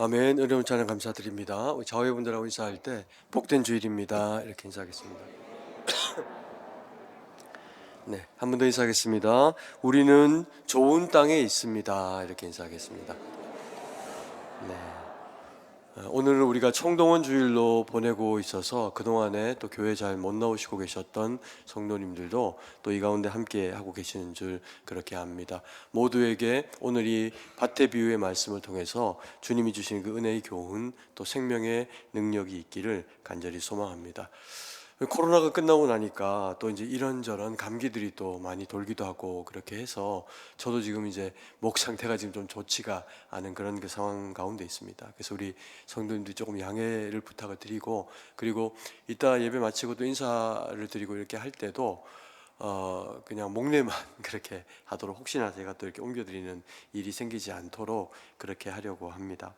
아멘. 은혜운 찬양 감사드립니다. 우리 자회분들하고 인사할 때 복된 주일입니다. 이렇게 인사하겠습니다. 네, 한 번 더 인사하겠습니다. 우리는 좋은 땅에 있습니다. 이렇게 인사하겠습니다. 네. 오늘은 우리가 청동원 주일로 보내고 있어서 그동안에 또 교회 잘 못 나오시고 계셨던 성도님들도 또 이 가운데 함께 하고 계시는 줄 그렇게 압니다. 모두에게 오늘 이 밭의 비유의 말씀을 통해서 주님이 주신 그 은혜의 교훈 또 생명의 능력이 있기를 간절히 소망합니다. 코로나가 끝나고 나니까 또 이제 이런저런 감기들이 또 많이 돌기도 하고 그렇게 해서 저도 지금 이제 목 상태가 지금 좀 좋지가 않은 그런 그 상황 가운데 있습니다. 그래서 우리 성도님들이 조금 양해를 부탁을 드리고, 그리고 이따 예배 마치고 또 인사를 드리고 이렇게 할 때도 그냥 목례만 그렇게 하도록, 혹시나 제가 또 이렇게 옮겨드리는 일이 생기지 않도록 그렇게 하려고 합니다.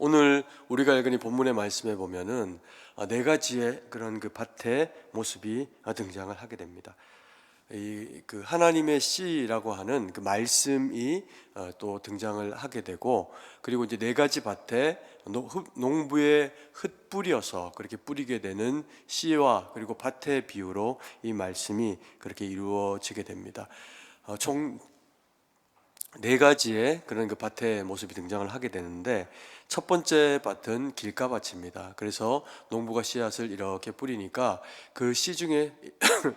오늘 우리가 읽은 이 본문의 말씀에 보면은 네 가지의 그런 그 밭의 모습이 등장을 하게 됩니다. 이 그 하나님의 씨라고 하는 그 말씀이 또 등장을 하게 되고, 그리고 이제 네 가지 밭에 농부의 흙뿌려서 그렇게 뿌리게 되는 씨와 그리고 밭의 비유로 이 말씀이 그렇게 이루어지게 됩니다. 총 네 가지의 그런 그 밭의 모습이 등장을 하게 되는데, 첫 번째 밭은 길가밭입니다. 그래서 농부가 씨앗을 이렇게 뿌리니까 그 씨 중에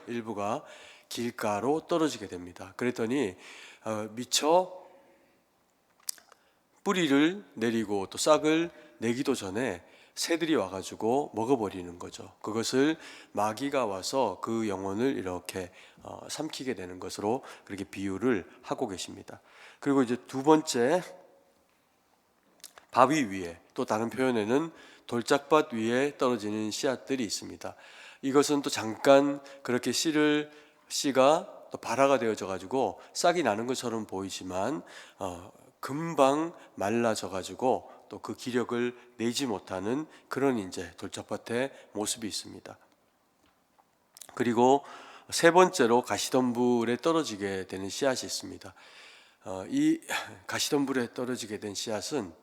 일부가 길가로 떨어지게 됩니다. 그랬더니 미처 뿌리를 내리고 또 싹을 내기도 전에 새들이 와가지고 먹어버리는 거죠. 그것을 마귀가 와서 그 영혼을 이렇게 삼키게 되는 것으로 그렇게 비유를 하고 계십니다. 그리고 이제 두 번째, 바위 위에, 또 다른 표현에는 돌짝밭 위에 떨어지는 씨앗들이 있습니다. 이것은 또 잠깐 그렇게 씨가 또 발화가 되어져 가지고 싹이 나는 것처럼 보이지만 금방 말라져 가지고 또 그 기력을 내지 못하는 그런 이제 돌짝밭의 모습이 있습니다. 그리고 세 번째로 가시덤불에 떨어지게 되는 씨앗이 있습니다. 이 가시덤불에 떨어지게 된 씨앗은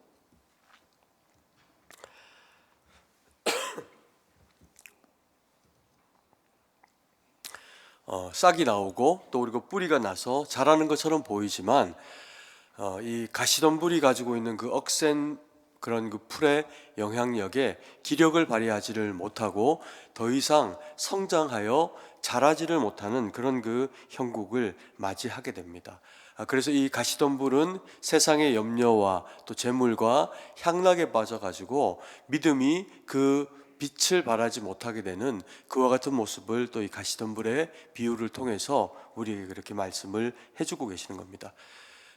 싹이 나오고 또 그리고 뿌리가 나서 자라는 것처럼 보이지만 이 가시덤불이 가지고 있는 그 억센 그런 그 풀의 영향력에 기력을 발휘하지를 못하고 더 이상 성장하여 자라지를 못하는 그런 그 형국을 맞이하게 됩니다. 그래서 이 가시덤불은 세상의 염려와 또 재물과 향락에 빠져가지고 믿음이 그 빛을 발하지 못하게 되는 그와 같은 모습을 또 이 가시덤불의 비유를 통해서 우리에게 그렇게 말씀을 해주고 계시는 겁니다.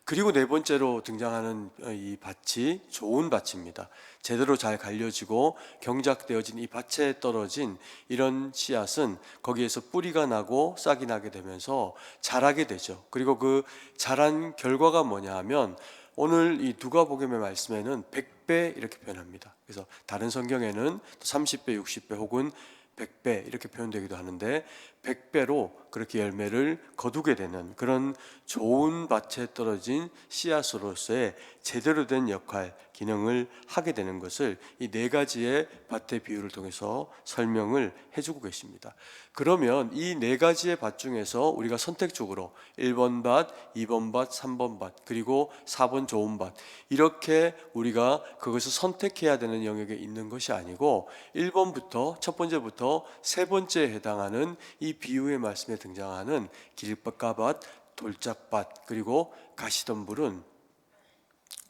그리고 네 번째로 등장하는 이 밭이 좋은 밭입니다. 제대로 잘 갈려지고 경작되어진 이 밭에 떨어진 이런 씨앗은 거기에서 뿌리가 나고 싹이 나게 되면서 자라게 되죠. 그리고 그 자란 결과가 뭐냐 하면 오늘 이 누가복음의 말씀에는 100배 이렇게 표현합니다. 그래서 다른 성경에는 30배, 60배 혹은 100배 이렇게 표현되기도 하는데 100배로 그렇게 열매를 거두게 되는 그런 좋은 밭에 떨어진 씨앗으로서의 제대로 된 역할, 기능을 하게 되는 것을 이 네 가지의 밭의 비유를 통해서 설명을 해주고 계십니다. 그러면 이 네 가지의 밭 중에서 우리가 선택적으로 1번 밭, 2번 밭, 3번 밭, 그리고 4번 좋은 밭, 이렇게 우리가 그것을 선택해야 되는 영역에 있는 것이 아니고 1번부터 첫 번째부터 세 번째에 해당하는 이 비유의 말씀에 등장하는 길가밭, 돌짝밭, 그리고 가시덤불은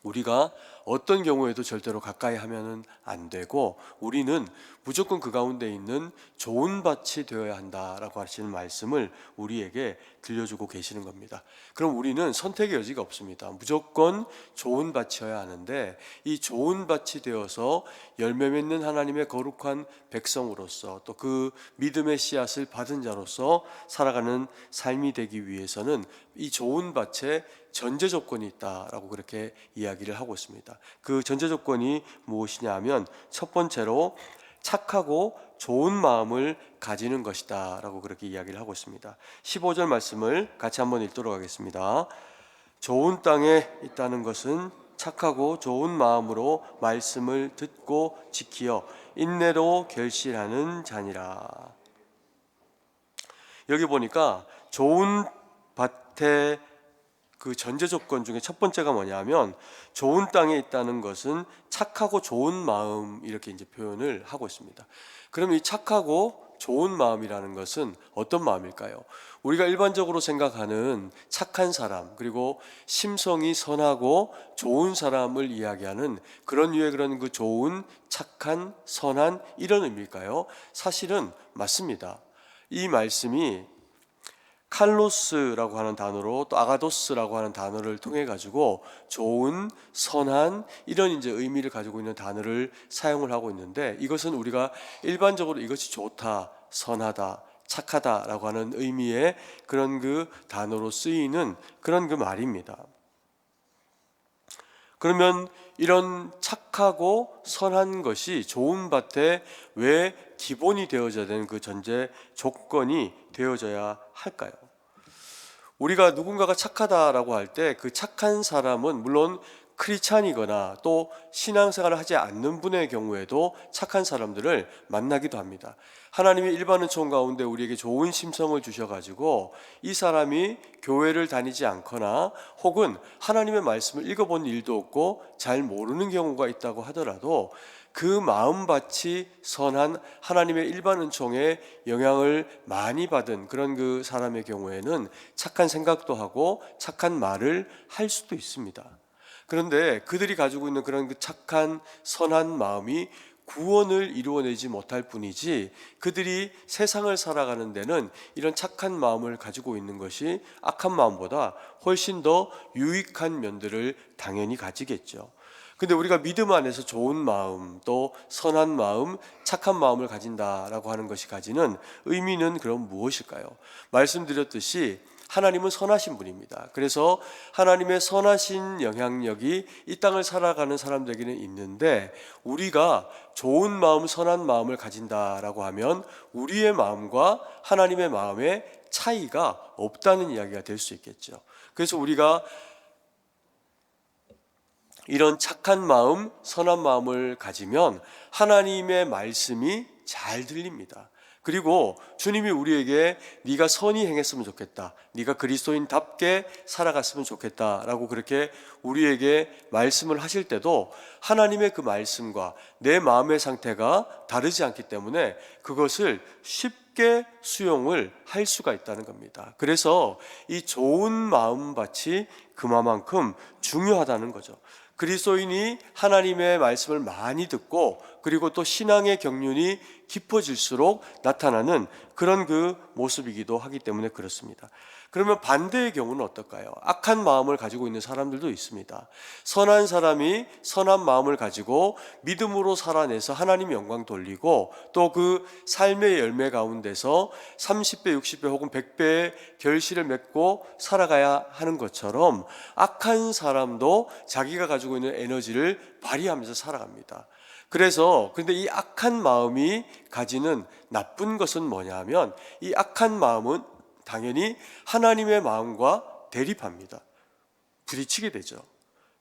우리가 어떤 경우에도 절대로 가까이 하면은 안 되고 우리는 무조건 그 가운데 있는 좋은 밭이 되어야 한다라고 하시는 말씀을 우리에게 들려주고 계시는 겁니다. 그럼 우리는 선택의 여지가 없습니다. 무조건 좋은 밭이어야 하는데 이 좋은 밭이 되어서 열매 맺는 하나님의 거룩한 백성으로서 또 그 믿음의 씨앗을 받은 자로서 살아가는 삶이 되기 위해서는 이 좋은 밭에 전제 조건이 있다라고 그렇게 이야기를 하고 있습니다. 그 전제 조건이 무엇이냐 하면 첫 번째로 착하고 좋은 마음을 가지는 것이다 라고 그렇게 이야기를 하고 있습니다. 15절 말씀을 같이 한번 읽도록 하겠습니다. 좋은 땅에 있다는 것은 착하고 좋은 마음으로 말씀을 듣고 지키어 인내로 결실하는 자니라. 여기 보니까 좋은 밭의 그 전제 조건 중에 첫 번째가 뭐냐면 좋은 땅에 있다는 것은 착하고 좋은 마음, 이렇게 이제 표현을 하고 있습니다. 그럼 이 착하고 좋은 마음이라는 것은 어떤 마음일까요? 우리가 일반적으로 생각하는 착한 사람, 그리고 심성이 선하고 좋은 사람을 이야기하는 그런 류의 그런 그 좋은, 착한, 선한 이런 의미일까요? 사실은 맞습니다. 이 말씀이 칼로스라고 하는 단어로 또 아가도스라고 하는 단어를 통해 가지고 좋은, 선한 이런 이제 의미를 가지고 있는 단어를 사용을 하고 있는데, 이것은 우리가 일반적으로 이것이 좋다, 선하다, 착하다라고 하는 의미의 그런 그 단어로 쓰이는 그런 그 말입니다. 그러면 이런 착하고 선한 것이 좋은 밭에 왜 기본이 되어져야 되는 그 전제 조건이 되어져야 할까요? 우리가 누군가가 착하다라고 할 때 그 착한 사람은 물론 크리스찬이거나 또 신앙생활을 하지 않는 분의 경우에도 착한 사람들을 만나기도 합니다. 하나님의 일반 은총 가운데 우리에게 좋은 심성을 주셔가지고 이 사람이 교회를 다니지 않거나 혹은 하나님의 말씀을 읽어본 일도 없고 잘 모르는 경우가 있다고 하더라도 그 마음밭이 선한 하나님의 일반 은총에 영향을 많이 받은 그런 그 사람의 경우에는 착한 생각도 하고 착한 말을 할 수도 있습니다. 그런데 그들이 가지고 있는 그런 그 착한 선한 마음이 구원을 이루어내지 못할 뿐이지, 그들이 세상을 살아가는 데는 이런 착한 마음을 가지고 있는 것이 악한 마음보다 훨씬 더 유익한 면들을 당연히 가지겠죠. 근데 우리가 믿음 안에서 좋은 마음, 또 선한 마음, 착한 마음을 가진다라고 하는 것이 가지는 의미는 그럼 무엇일까요? 말씀드렸듯이 하나님은 선하신 분입니다. 그래서 하나님의 선하신 영향력이 이 땅을 살아가는 사람들에게는 있는데, 우리가 좋은 마음, 선한 마음을 가진다라고 하면 우리의 마음과 하나님의 마음의 차이가 없다는 이야기가 될 수 있겠죠. 그래서 우리가 이런 착한 마음, 선한 마음을 가지면 하나님의 말씀이 잘 들립니다. 그리고 주님이 우리에게 네가 선히 행했으면 좋겠다, 네가 그리스도인답게 살아갔으면 좋겠다라고 그렇게 우리에게 말씀을 하실 때도 하나님의 그 말씀과 내 마음의 상태가 다르지 않기 때문에 그것을 쉽게 수용을 할 수가 있다는 겁니다. 그래서 이 좋은 마음밭이 그만큼 중요하다는 거죠. 그리스도인이 하나님의 말씀을 많이 듣고 그리고 또 신앙의 경륜이 깊어질수록 나타나는 그런 그 모습이기도 하기 때문에 그렇습니다. 그러면 반대의 경우는 어떨까요? 악한 마음을 가지고 있는 사람들도 있습니다. 선한 사람이 선한 마음을 가지고 믿음으로 살아내서 하나님 영광 돌리고 또 그 삶의 열매 가운데서 30배, 60배 혹은 100배의 결실을 맺고 살아가야 하는 것처럼 악한 사람도 자기가 가지고 있는 에너지를 발휘하면서 살아갑니다. 그런데 이 악한 마음이 가지는 나쁜 것은 뭐냐 하면, 이 악한 마음은 당연히 하나님의 마음과 대립합니다. 부딪히게 되죠.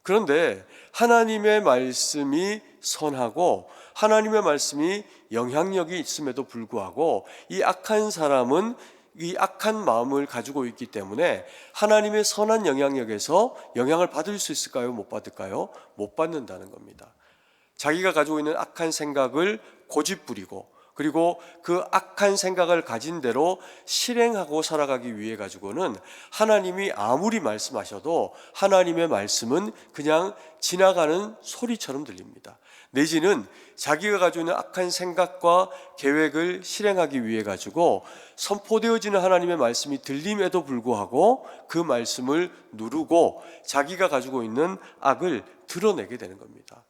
그런데 하나님의 말씀이 선하고 하나님의 말씀이 영향력이 있음에도 불구하고 이 악한 사람은 이 악한 마음을 가지고 있기 때문에 하나님의 선한 영향력에서 영향을 받을 수 있을까요? 못 받을까요? 못 받는다는 겁니다. 자기가 가지고 있는 악한 생각을 고집부리고 그리고 그 악한 생각을 가진 대로 실행하고 살아가기 위해 가지고는 하나님이 아무리 말씀하셔도 하나님의 말씀은 그냥 지나가는 소리처럼 들립니다. 내지는 자기가 가지고 있는 악한 생각과 계획을 실행하기 위해 가지고 선포되어지는 하나님의 말씀이 들림에도 불구하고 그 말씀을 누르고 자기가 가지고 있는 악을 드러내게 되는 겁니다.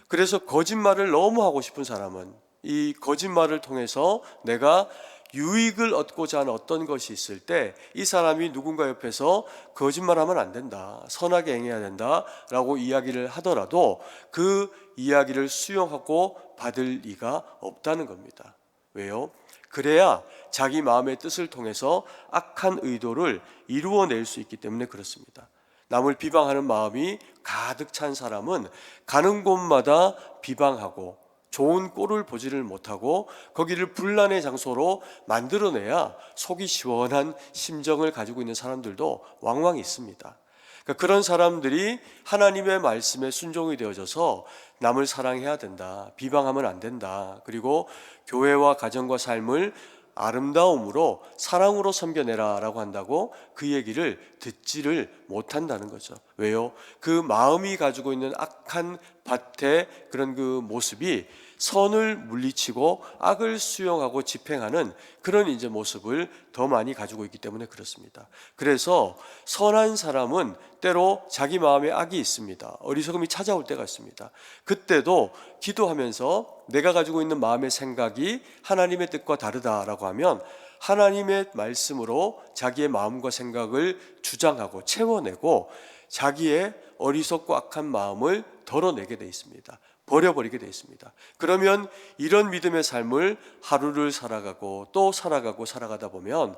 그래서 거짓말을 너무 하고 싶은 사람은 이 거짓말을 통해서 내가 유익을 얻고자 하는 어떤 것이 있을 때 이 사람이 누군가 옆에서 거짓말하면 안 된다, 선하게 행해야 된다라고 이야기를 하더라도 그 이야기를 수용하고 받을 리가 없다는 겁니다. 왜요? 그래야 자기 마음의 뜻을 통해서 악한 의도를 이루어낼 수 있기 때문에 그렇습니다. 남을 비방하는 마음이 가득 찬 사람은 가는 곳마다 비방하고 좋은 꼴을 보지를 못하고 거기를 분란의 장소로 만들어내야 속이 시원한 심정을 가지고 있는 사람들도 왕왕 있습니다. 그러니까 그런 사람들이 하나님의 말씀에 순종이 되어져서 남을 사랑해야 된다, 비방하면 안 된다, 그리고 교회와 가정과 삶을 아름다움으로 사랑으로 섬겨내라 라고 한다고 그 얘기를 듣지를 못한다는 거죠. 왜요? 그 마음이 가지고 있는 악한 밭의 그런 그 모습이 선을 물리치고 악을 수용하고 집행하는 그런 이제 모습을 더 많이 가지고 있기 때문에 그렇습니다. 그래서 선한 사람은 때로 자기 마음에 악이 있습니다. 어리석음이 찾아올 때가 있습니다. 그때도 기도하면서 내가 가지고 있는 마음의 생각이 하나님의 뜻과 다르다라고 하면 하나님의 말씀으로 자기의 마음과 생각을 주장하고 채워내고 자기의 어리석고 악한 마음을 덜어내게 돼 있습니다. 버려버리게 되어 있습니다. 그러면 이런 믿음의 삶을 하루를 살아가고 또 살아가고 살아가다 보면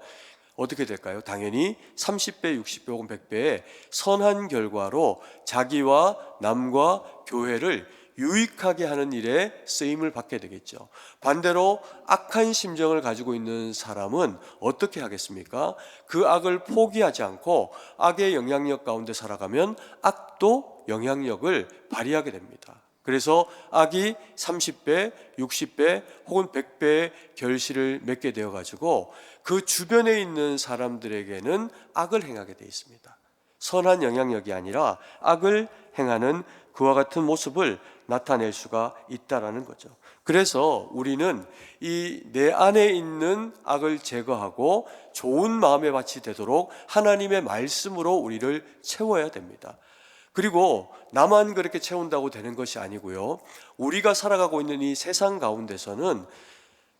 어떻게 될까요? 당연히 30배, 60배 혹은 100배의 선한 결과로 자기와 남과 교회를 유익하게 하는 일에 쓰임을 받게 되겠죠. 반대로 악한 심정을 가지고 있는 사람은 어떻게 하겠습니까? 그 악을 포기하지 않고 악의 영향력 가운데 살아가면 악도 영향력을 발휘하게 됩니다. 그래서 악이 30배, 60배 혹은 100배의 결실을 맺게 되어가지고 그 주변에 있는 사람들에게는 악을 행하게 되어 있습니다. 선한 영향력이 아니라 악을 행하는 그와 같은 모습을 나타낼 수가 있다라는 거죠. 그래서 우리는 이 내 안에 있는 악을 제거하고 좋은 마음의 밭이 되도록 하나님의 말씀으로 우리를 채워야 됩니다. 그리고 나만 그렇게 채운다고 되는 것이 아니고요. 우리가 살아가고 있는 이 세상 가운데서는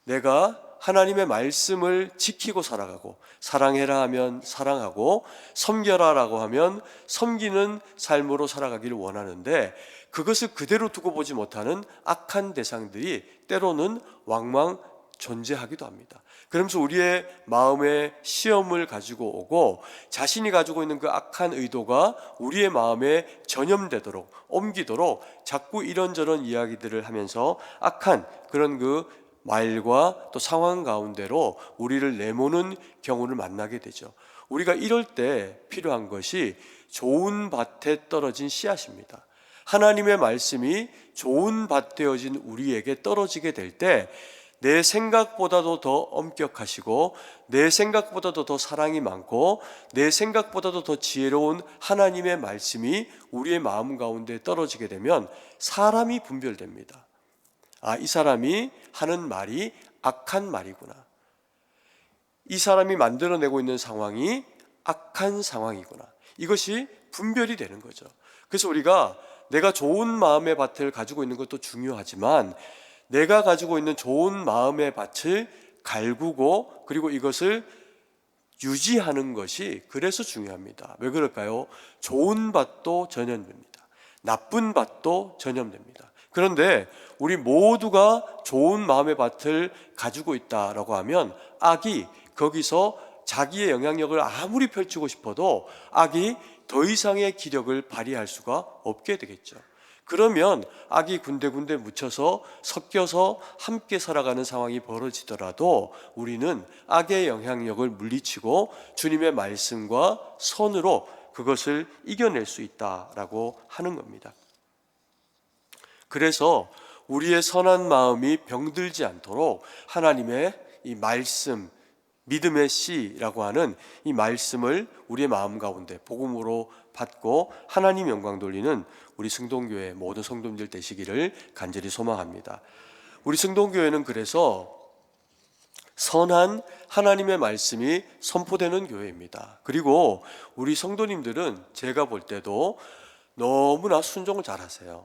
내가 하나님의 말씀을 지키고 살아가고 사랑해라 하면 사랑하고 섬겨라라고 하면 섬기는 삶으로 살아가기를 원하는데 그것을 그대로 두고 보지 못하는 악한 대상들이 때로는 왕왕 존재하기도 합니다. 그러면서 우리의 마음에 시험을 가지고 오고 자신이 가지고 있는 그 악한 의도가 우리의 마음에 전염되도록 옮기도록 자꾸 이런저런 이야기들을 하면서 악한 그런 그 말과 또 상황 가운데로 우리를 내모는 경우를 만나게 되죠. 우리가 이럴 때 필요한 것이 좋은 밭에 떨어진 씨앗입니다. 하나님의 말씀이 좋은 밭 되어진 우리에게 떨어지게 될 때 내 생각보다도 더 엄격하시고 내 생각보다도 더 사랑이 많고 내 생각보다도 더 지혜로운 하나님의 말씀이 우리의 마음 가운데 떨어지게 되면 사람이 분별됩니다. 아, 이 사람이 하는 말이 악한 말이구나. 이 사람이 만들어내고 있는 상황이 악한 상황이구나. 이것이 분별이 되는 거죠. 그래서 우리가 내가 좋은 마음의 밭을 가지고 있는 것도 중요하지만 내가 가지고 있는 좋은 마음의 밭을 갈구고 그리고 이것을 유지하는 것이 그래서 중요합니다. 왜 그럴까요? 좋은 밭도 전염됩니다. 나쁜 밭도 전염됩니다. 그런데 우리 모두가 좋은 마음의 밭을 가지고 있다라고 하면 악이 거기서 자기의 영향력을 아무리 펼치고 싶어도 악이 더 이상의 기력을 발휘할 수가 없게 되겠죠. 그러면 악이 군데군데 묻혀서 섞여서 함께 살아가는 상황이 벌어지더라도 우리는 악의 영향력을 물리치고 주님의 말씀과 선으로 그것을 이겨낼 수 있다라고 하는 겁니다. 그래서 우리의 선한 마음이 병들지 않도록 하나님의 이 말씀, 믿음의 씨라고 하는 이 말씀을 우리의 마음 가운데 복음으로 받고 하나님 영광 돌리는 우리 승동교회 모든 성도님들 되시기를 간절히 소망합니다. 우리 승동교회는 그래서 선한 하나님의 말씀이 선포되는 교회입니다. 그리고 우리 성도님들은 제가 볼 때도 너무나 순종을 잘하세요.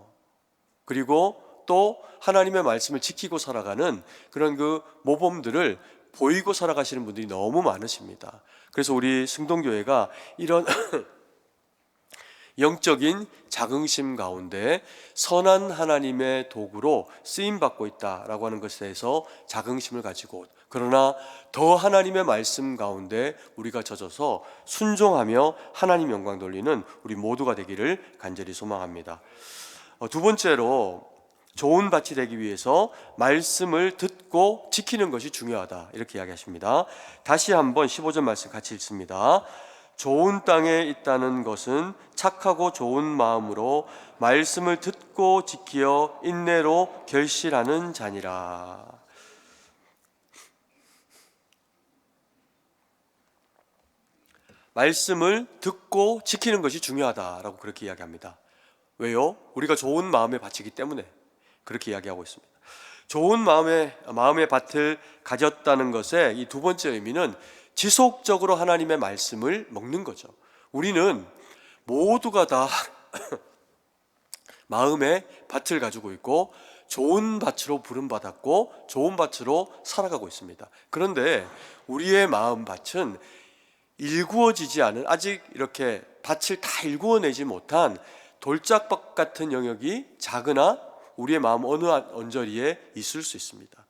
그리고 또 하나님의 말씀을 지키고 살아가는 그런 그 모범들을 보이고 살아가시는 분들이 너무 많으십니다. 그래서 우리 승동교회가 이런 영적인 자긍심 가운데 선한 하나님의 도구로 쓰임받고 있다라고 하는 것에 대해서 자긍심을 가지고, 그러나 더 하나님의 말씀 가운데 우리가 젖어서 순종하며 하나님 영광 돌리는 우리 모두가 되기를 간절히 소망합니다. 두 번째로, 좋은 밭이 되기 위해서 말씀을 듣고 지키는 것이 중요하다, 이렇게 이야기하십니다. 다시 한번 15절 말씀 같이 읽습니다. 좋은 땅에 있다는 것은 착하고 좋은 마음으로 말씀을 듣고 지키어 인내로 결실하는 자니라. 말씀을 듣고 지키는 것이 중요하다라고 그렇게 이야기합니다. 왜요? 우리가 좋은 마음의 밭이기 때문에 그렇게 이야기하고 있습니다. 좋은 마음의 밭을 가졌다는 것의 이 두 번째 의미는 지속적으로 하나님의 말씀을 먹는 거죠. 우리는 모두가 다 마음의 밭을 가지고 있고 좋은 밭으로 부름받았고 좋은 밭으로 살아가고 있습니다. 그런데 우리의 마음 밭은 일구어지지 않은, 아직 이렇게 밭을 다 일구어내지 못한 돌짝밭 같은 영역이 작으나 우리의 마음 어느 언저리에 있을 수 있습니다.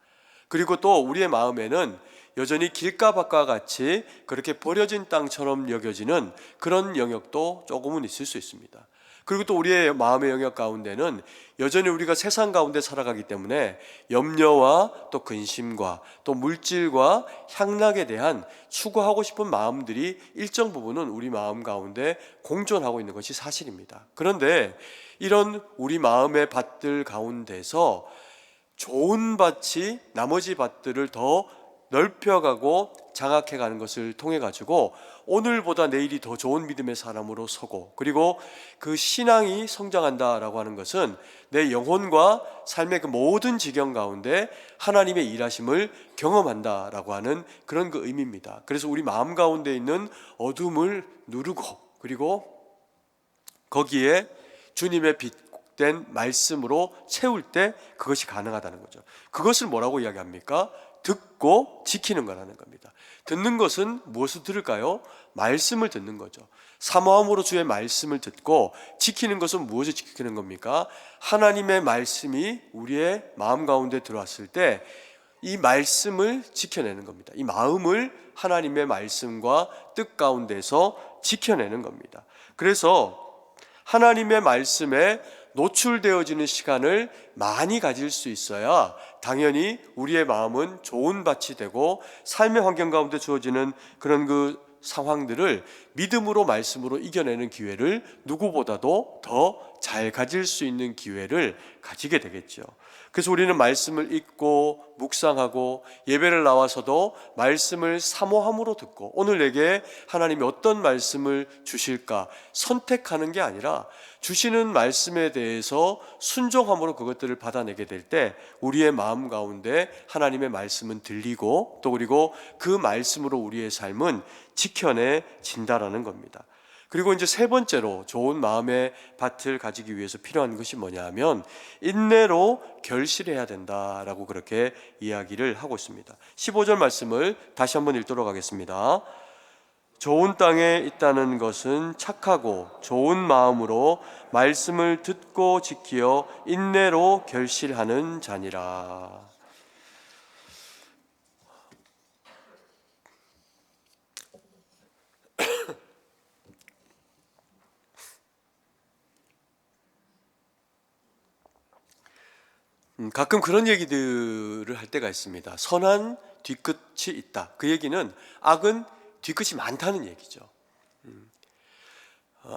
그리고 또 우리의 마음에는 여전히 길가밭과 같이 그렇게 버려진 땅처럼 여겨지는 그런 영역도 조금은 있을 수 있습니다. 그리고 또 우리의 마음의 영역 가운데는 여전히 우리가 세상 가운데 살아가기 때문에 염려와 또 근심과 또 물질과 향락에 대한 추구하고 싶은 마음들이 일정 부분은 우리 마음 가운데 공존하고 있는 것이 사실입니다. 그런데 이런 우리 마음의 밭들 가운데서 좋은 밭이 나머지 밭들을 더 넓혀가고 장악해가는 것을 통해 가지고 오늘보다 내일이 더 좋은 믿음의 사람으로 서고, 그리고 그 신앙이 성장한다라고 하는 것은 내 영혼과 삶의 그 모든 지경 가운데 하나님의 일하심을 경험한다라고 하는 그런 그 의미입니다. 그래서 우리 마음 가운데 있는 어둠을 누르고, 그리고 거기에 주님의 빛된 말씀으로 채울 때 그것이 가능하다는 거죠. 그것을 뭐라고 이야기합니까? 듣고 지키는 거라는 겁니다. 듣는 것은 무엇을 들을까요? 말씀을 듣는 거죠. 사모함으로 주의 말씀을 듣고, 지키는 것은 무엇을 지키는 겁니까? 하나님의 말씀이 우리의 마음 가운데 들어왔을 때 이 말씀을 지켜내는 겁니다. 이 마음을 하나님의 말씀과 뜻 가운데서 지켜내는 겁니다. 그래서 하나님의 말씀에 노출되어지는 시간을 많이 가질 수 있어야 당연히 우리의 마음은 좋은 밭이 되고 삶의 환경 가운데 주어지는 그런 그 상황들을 믿음으로 말씀으로 이겨내는 기회를 누구보다도 더 잘 가질 수 있는 기회를 가지게 되겠죠. 그래서 우리는 말씀을 읽고 묵상하고 예배를 나와서도 말씀을 사모함으로 듣고, 오늘 내게 하나님이 어떤 말씀을 주실까 선택하는 게 아니라 주시는 말씀에 대해서 순종함으로 그것들을 받아내게 될 때 우리의 마음 가운데 하나님의 말씀은 들리고, 또 그리고 그 말씀으로 우리의 삶은 지켜내진다라는 겁니다. 그리고 이제 세 번째로 좋은 마음의 밭을 가지기 위해서 필요한 것이 뭐냐 하면 인내로 결실해야 된다라고 그렇게 이야기를 하고 있습니다. 15절 말씀을 다시 한번 읽도록 하겠습니다. 좋은 땅에 있다는 것은 착하고 좋은 마음으로 말씀을 듣고 지키어 인내로 결실하는 자니라. 가끔 그런 얘기들을 할 때가 있습니다. 선한 뒤끝이 있다. 그 얘기는 악은 뒤끝이 많다는 얘기죠.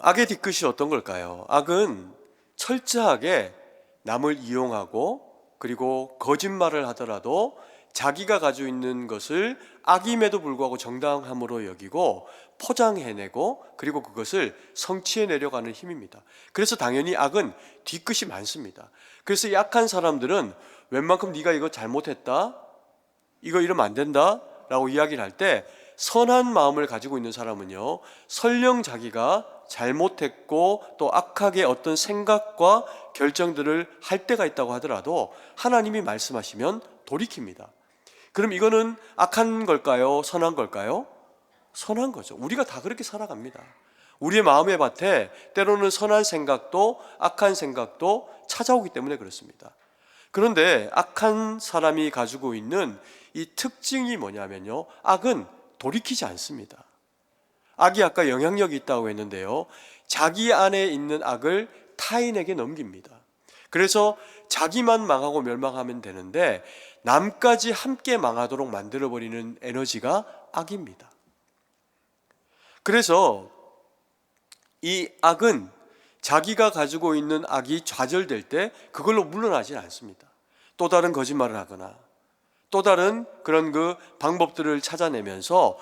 악의 뒤끝이 어떤 걸까요? 악은 철저하게 남을 이용하고, 그리고 거짓말을 하더라도 자기가 가지고 있는 것을 악임에도 불구하고 정당함으로 여기고 포장해내고, 그리고 그것을 성취해내려고 하는 힘입니다. 그래서 당연히 악은 뒤끝이 많습니다. 그래서 약한 사람들은 웬만큼 네가 이거 잘못했다, 이거 이러면 안 된다 라고 이야기를 할 때, 선한 마음을 가지고 있는 사람은요, 설령 자기가 잘못했고 또 악하게 어떤 생각과 결정들을 할 때가 있다고 하더라도 하나님이 말씀하시면 돌이킵니다. 그럼 이거는 악한 걸까요? 선한 걸까요? 선한 거죠. 우리가 다 그렇게 살아갑니다. 우리의 마음의 밭에 때로는 선한 생각도 악한 생각도 찾아오기 때문에 그렇습니다. 그런데 악한 사람이 가지고 있는 이 특징이 뭐냐면요, 악은 돌이키지 않습니다. 악이 아까 영향력이 있다고 했는데요, 자기 안에 있는 악을 타인에게 넘깁니다. 그래서 자기만 망하고 멸망하면 되는데 남까지 함께 망하도록 만들어버리는 에너지가 악입니다. 그래서 이 악은 자기가 가지고 있는 악이 좌절될 때 그걸로 물러나지 않습니다. 또 다른 거짓말을 하거나 또 다른 그런 그 방법들을 찾아내면서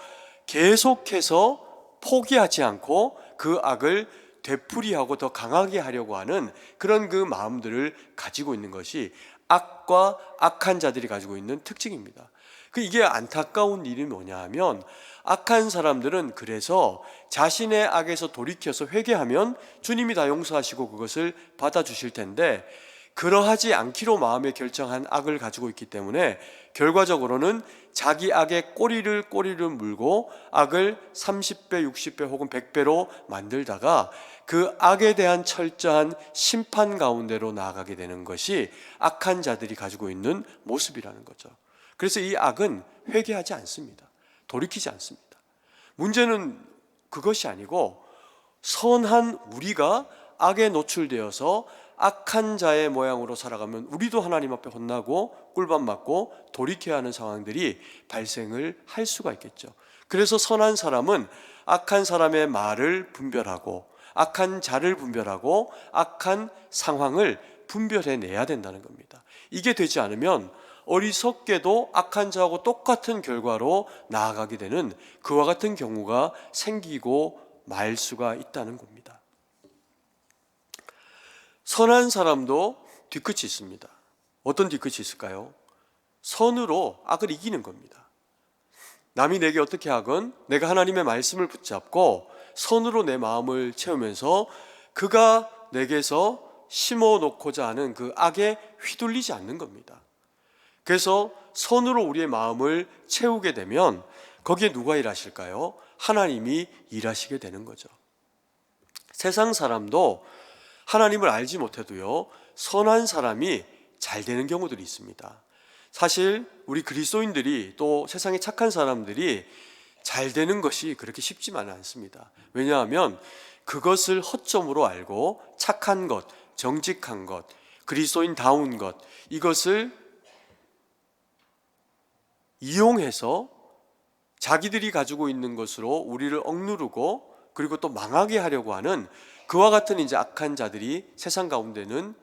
계속해서 포기하지 않고 그 악을 되풀이하고 더 강하게 하려고 하는 그런 그 마음들을 가지고 있는 것이 악과 악한 자들이 가지고 있는 특징입니다. 이게 안타까운 일이 뭐냐 하면 악한 사람들은 그래서 자신의 악에서 돌이켜서 회개하면 주님이 다 용서하시고 그것을 받아주실 텐데 그러하지 않기로 마음에 결정한 악을 가지고 있기 때문에 결과적으로는 자기 악의 꼬리를 물고 악을 30배, 60배 혹은 100배로 만들다가 그 악에 대한 철저한 심판 가운데로 나아가게 되는 것이 악한 자들이 가지고 있는 모습이라는 거죠. 그래서 이 악은 회개하지 않습니다. 돌이키지 않습니다. 문제는 그것이 아니고 선한 우리가 악에 노출되어서 악한 자의 모양으로 살아가면 우리도 하나님 앞에 혼나고 꿀밤 맞고 돌이켜야 하는 상황들이 발생을 할 수가 있겠죠. 그래서 선한 사람은 악한 사람의 말을 분별하고 악한 자를 분별하고 악한 상황을 분별해내야 된다는 겁니다. 이게 되지 않으면 어리석게도 악한 자하고 똑같은 결과로 나아가게 되는 그와 같은 경우가 생기고 말 수가 있다는 겁니다. 선한 사람도 뒤끝이 있습니다. 어떤 뒤끝이 있을까요? 선으로 악을 이기는 겁니다. 남이 내게 어떻게 하건 내가 하나님의 말씀을 붙잡고 선으로 내 마음을 채우면서 그가 내게서 심어놓고자 하는 그 악에 휘둘리지 않는 겁니다. 그래서 선으로 우리의 마음을 채우게 되면 거기에 누가 일하실까요? 하나님이 일하시게 되는 거죠. 세상 사람도 하나님을 알지 못해도요, 선한 사람이 잘 되는 경우들이 있습니다. 사실 우리 그리스도인들이 또 세상의 착한 사람들이 잘 되는 것이 그렇게 쉽지만은 않습니다. 왜냐하면 그것을 허점으로 알고 착한 것, 정직한 것, 그리스도인다운 것, 이것을 이용해서 자기들이 가지고 있는 것으로 우리를 억누르고 그리고 또 망하게 하려고 하는 그와 같은 이제 악한 자들이 세상 가운데는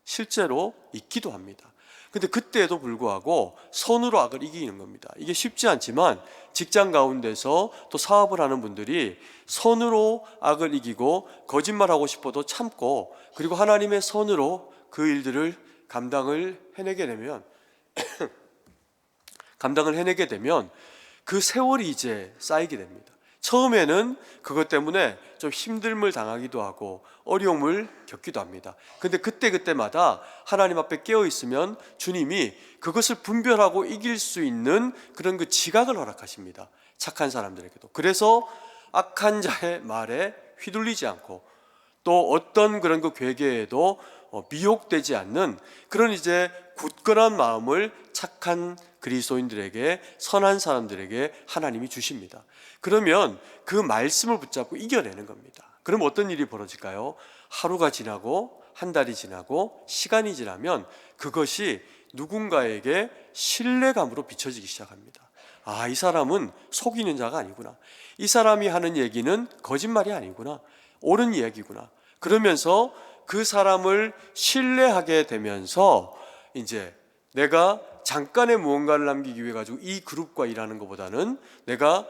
실제로 있기도 합니다. 근데 그때에도 불구하고 선으로 악을 이기는 겁니다. 이게 쉽지 않지만 직장 가운데서 또 사업을 하는 분들이 선으로 악을 이기고 거짓말하고 싶어도 참고 그리고 하나님의 선으로 그 일들을 감당을 해내게 되면 그 세월이 이제 쌓이게 됩니다. 처음에는 그것 때문에 좀 힘듦을 당하기도 하고 어려움을 겪기도 합니다. 근데 그때마다 하나님 앞에 깨어 있으면 주님이 그것을 분별하고 이길 수 있는 그런 그 지각을 허락하십니다. 착한 사람들에게도. 그래서 악한 자의 말에 휘둘리지 않고 또 어떤 그런 그 괴계에도 미혹되지 않는 그런 이제 굳건한 마음을 착한 그리스도인들에게, 선한 사람들에게 하나님이 주십니다. 그러면 그 말씀을 붙잡고 이겨내는 겁니다. 그럼 어떤 일이 벌어질까요? 하루가 지나고 한 달이 지나고 시간이 지나면 그것이 누군가에게 신뢰감으로 비춰지기 시작합니다. 아, 이 사람은 속이는 자가 아니구나. 이 사람이 하는 얘기는 거짓말이 아니구나. 옳은 이야기구나. 그러면서 그 사람을 신뢰하게 되면서 이제 내가 잠깐의 무언가를 남기기 위해 가지고 이 그룹과 일하는 것보다는 내가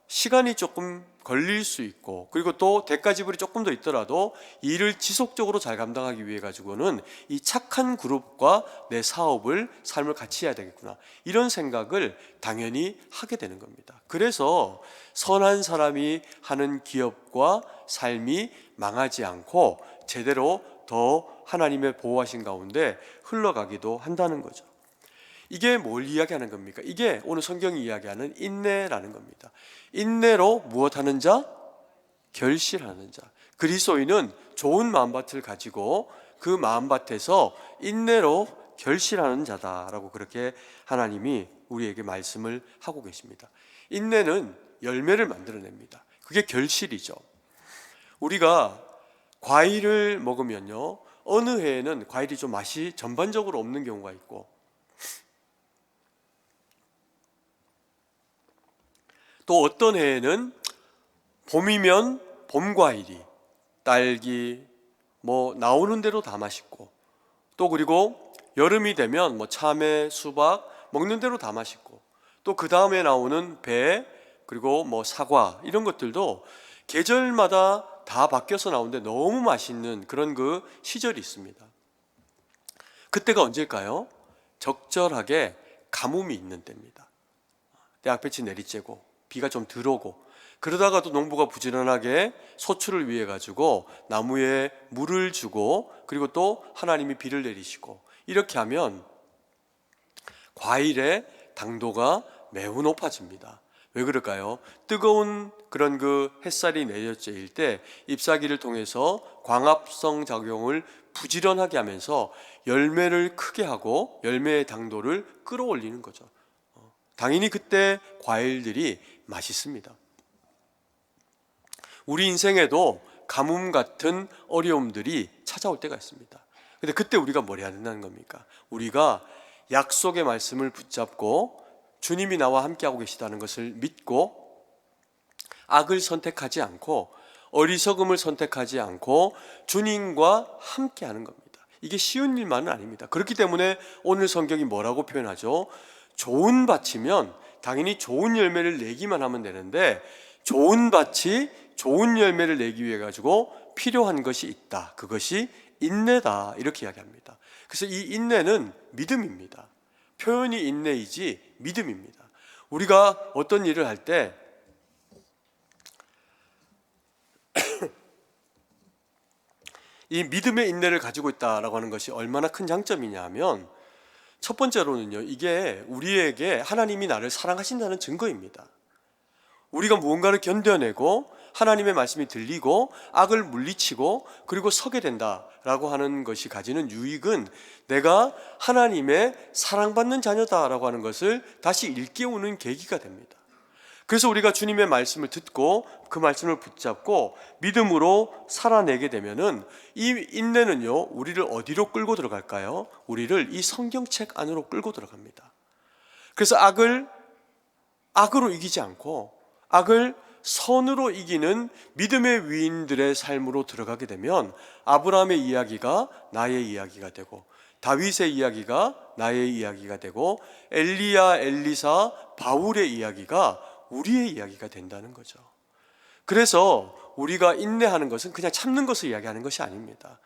시간이 조금 걸릴 수 있고 그리고 또 대가 지불이 조금 더 있더라도 일을 지속적으로 잘 감당하기 위해 가지고는 이 착한 그룹과 내 사업을 삶을 같이 해야 되겠구나, 이런 생각을 당연히 하게 되는 겁니다. 그래서 선한 사람이 하는 기업과 삶이 망하지 않고 제대로 더 하나님의 보호하신 가운데 흘러가기도 한다는 거죠. 이게 뭘 이야기하는 겁니까? 이게 오늘 성경이 이야기하는 인내라는 겁니다. 인내로 무엇하는 자? 결실하는 자. 그리스도인은 좋은 마음밭을 가지고 그 마음밭에서 인내로 결실하는 자다라고 그렇게 하나님이 우리에게 말씀을 하고 계십니다. 인내는 열매를 만들어냅니다. 그게 결실이죠. 우리가 과일을 먹으면요, 어느 해에는 과일이 좀 맛이 전반적으로 없는 경우가 있고, 또 어떤 해에는 봄이면 봄 과일이 딸기 뭐 나오는 대로 다 맛있고, 또 그리고 여름이 되면 뭐 참외, 수박 먹는 대로 다 맛있고, 또 그 다음에 나오는 배, 그리고 뭐 사과 이런 것들도 계절마다 다 바뀌어서 나오는데 너무 맛있는 그런 그 시절이 있습니다. 그때가 언제일까요? 적절하게 가뭄이 있는 때입니다. 떼약볕이 내리쬐고 비가 좀 들어오고, 그러다가도 농부가 부지런하게 소출을 위해 가지고 나무에 물을 주고, 그리고 또 하나님이 비를 내리시고, 이렇게 하면 과일의 당도가 매우 높아집니다. 왜 그럴까요? 뜨거운 그런 그 햇살이 내려쬐일 때 잎사귀를 통해서 광합성 작용을 부지런하게 하면서 열매를 크게 하고 열매의 당도를 끌어올리는 거죠. 당연히 그때 과일들이 맛있습니다. 우리 인생에도 가뭄 같은 어려움들이 찾아올 때가 있습니다. 근데 그때 우리가 뭘 해야 된다는 겁니까? 우리가 약속의 말씀을 붙잡고 주님이 나와 함께하고 계시다는 것을 믿고 악을 선택하지 않고 어리석음을 선택하지 않고 주님과 함께하는 겁니다. 이게 쉬운 일만은 아닙니다. 그렇기 때문에 오늘 성경이 뭐라고 표현하죠? 좋은 밭이면 당연히 좋은 열매를 내기만 하면 되는데, 좋은 밭이 좋은 열매를 내기 위해 가지고 필요한 것이 있다. 그것이 인내다. 이렇게 이야기합니다. 그래서 이 인내는 믿음입니다. 표현이 인내이지 믿음입니다. 우리가 어떤 일을 할 때 이 믿음의 인내를 가지고 있다라고 하는 것이 얼마나 큰 장점이냐 하면, 첫 번째로는요, 이게 우리에게 하나님이 나를 사랑하신다는 증거입니다. 우리가 무언가를 견뎌내고 하나님의 말씀이 들리고 악을 물리치고 그리고 서게 된다라고 하는 것이 가지는 유익은 내가 하나님의 사랑받는 자녀다라고 하는 것을 다시 일깨우는 계기가 됩니다. 그래서 우리가 주님의 말씀을 듣고 그 말씀을 붙잡고 믿음으로 살아내게 되면은 이 인내는요, 우리를 어디로 끌고 들어갈까요? 우리를 이 성경책 안으로 끌고 들어갑니다. 그래서 악으로 이기지 않고 악을 선으로 이기는 믿음의 위인들의 삶으로 들어가게 되면 아브라함의 이야기가 나의 이야기가 되고, 다윗의 이야기가 나의 이야기가 되고, 엘리야, 엘리사, 바울의 이야기가 우리의 이야기가 된다는 거죠. 그래서 우리가 인내하는 것은 그냥 참는 것을 이야기하는 것이 아닙니다.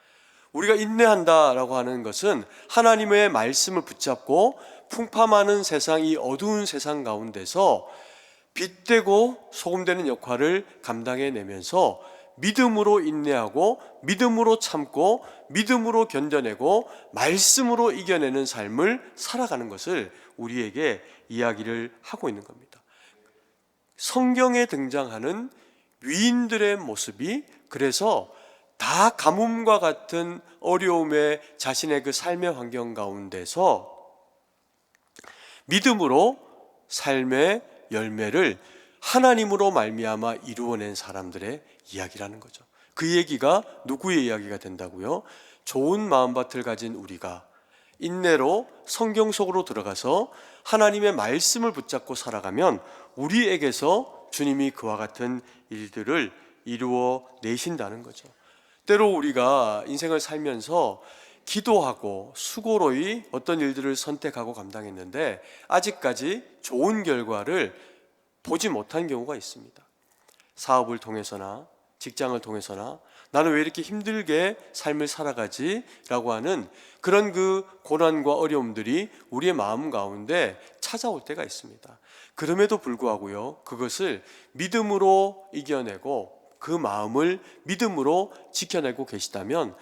우리가 인내한다라고 하는 것은 하나님의 말씀을 붙잡고 풍파많은 세상, 이 어두운 세상 가운데서 빛되고 소금되는 역할을 감당해내면서 믿음으로 인내하고 믿음으로 참고 믿음으로 견뎌내고 말씀으로 이겨내는 삶을 살아가는 것을 우리에게 이야기를 하고 있는 겁니다. 성경에 등장하는 위인들의 모습이 그래서 다 가뭄과 같은 어려움에 자신의 그 삶의 환경 가운데서 믿음으로 삶의 열매를 하나님으로 말미암아 이루어낸 사람들의 이야기라는 거죠. 그 얘기가 누구의 이야기가 된다고요? 좋은 마음밭을 가진 우리가 인내로 성경 속으로 들어가서 하나님의 말씀을 붙잡고 살아가면 우리에게서 주님이 그와 같은 일들을 이루어 내신다는 거죠. 때로 우리가 인생을 살면서 기도하고 수고로이 어떤 일들을 선택하고 감당했는데 아직까지 좋은 결과를 보지 못한 경우가 있습니다. 사업을 통해서나 직장을 통해서나 나는 왜 이렇게 힘들게 삶을 살아가지? 라고 하는 그런 그 고난과 어려움들이 우리의 마음 가운데 찾아올 때가 있습니다. 그럼에도 불구하고요, 그것을 믿음으로 이겨내고 그 마음을 믿음으로 지켜내고 계시다면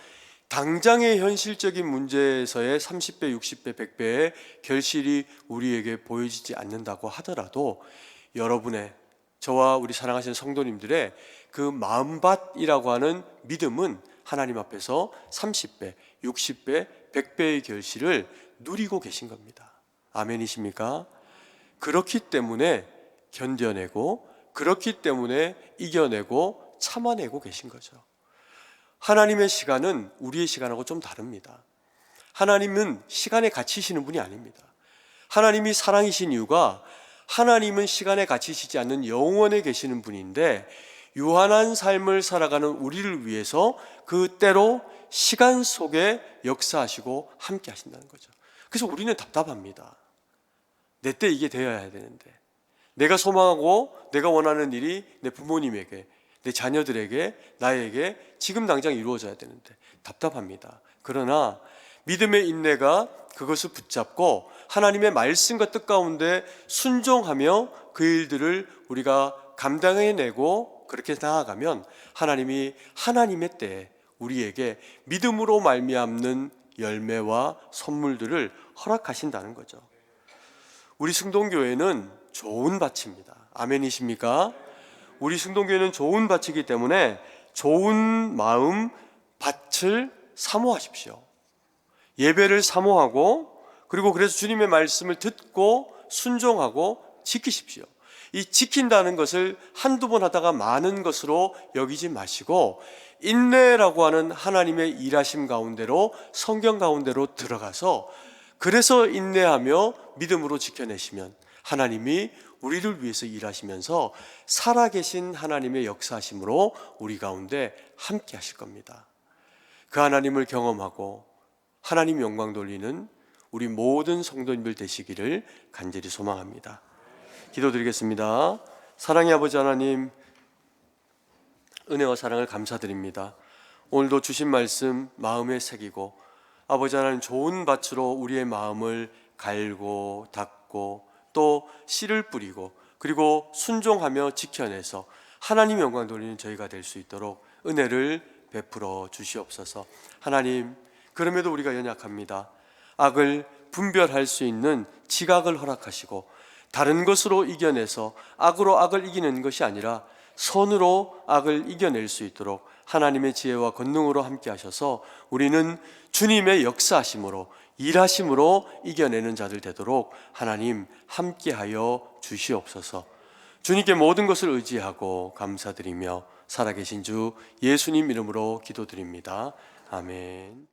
당장의 현실적인 문제에서의 30배, 60배, 100배의 결실이 우리에게 보여지지 않는다고 하더라도 여러분의, 저와 우리 사랑하시는 성도님들의 그 마음밭이라고 하는 믿음은 하나님 앞에서 30배, 60배, 100배의 결실을 누리고 계신 겁니다. 아멘이십니까? 그렇기 때문에 견뎌내고, 그렇기 때문에 이겨내고 참아내고 계신 거죠. 하나님의 시간은 우리의 시간하고 좀 다릅니다. 하나님은 시간에 갇히시는 분이 아닙니다. 하나님이 사랑이신 이유가 하나님은 시간에 갇히시지 않는 영원에 계시는 분인데 유한한 삶을 살아가는 우리를 위해서 그 때로 시간 속에 역사하시고 함께 하신다는 거죠. 그래서 우리는 답답합니다. 내 때 이게 되어야 되는데, 내가 소망하고 내가 원하는 일이 내 부모님에게, 내 자녀들에게, 나에게 지금 당장 이루어져야 되는데 답답합니다. 그러나 믿음의 인내가 그것을 붙잡고 하나님의 말씀과 뜻 가운데 순종하며 그 일들을 우리가 감당해내고 그렇게 나아가면 하나님이 하나님의 때에 우리에게 믿음으로 말미암는 열매와 선물들을 허락하신다는 거죠. 우리 승동교회는 좋은 밭입니다. 아멘이십니까? 우리 승동교회는 좋은 밭이기 때문에 좋은 마음, 밭을 사모하십시오. 예배를 사모하고, 그리고 그래서 주님의 말씀을 듣고 순종하고 지키십시오. 이 지킨다는 것을 한두 번 하다가 많은 것으로 여기지 마시고 인내라고 하는 하나님의 일하심 가운데로, 성경 가운데로 들어가서 그래서 인내하며 믿음으로 지켜내시면 하나님이 우리를 위해서 일하시면서 살아계신 하나님의 역사하심으로 우리 가운데 함께 하실 겁니다. 그 하나님을 경험하고 하나님 영광 돌리는 우리 모든 성도님들 되시기를 간절히 소망합니다. 기도드리겠습니다. 사랑의 아버지 하나님, 은혜와 사랑을 감사드립니다. 오늘도 주신 말씀 마음에 새기고 아버지 하나님 좋은 밭으로 우리의 마음을 갈고 닦고 또 씨를 뿌리고 그리고 순종하며 지켜내서 하나님 영광 돌리는 저희가 될 수 있도록 은혜를 베풀어 주시옵소서. 하나님, 그럼에도 우리가 연약합니다. 악을 분별할 수 있는 지각을 허락하시고 다른 것으로 이겨내서 악으로 악을 이기는 것이 아니라 선으로 악을 이겨낼 수 있도록 하나님의 지혜와 권능으로 함께 하셔서 우리는 주님의 역사하심으로 일하심으로 이겨내는 자들 되도록 하나님 함께하여 주시옵소서. 주님께 모든 것을 의지하고 감사드리며 살아계신 주 예수님 이름으로 기도드립니다. 아멘.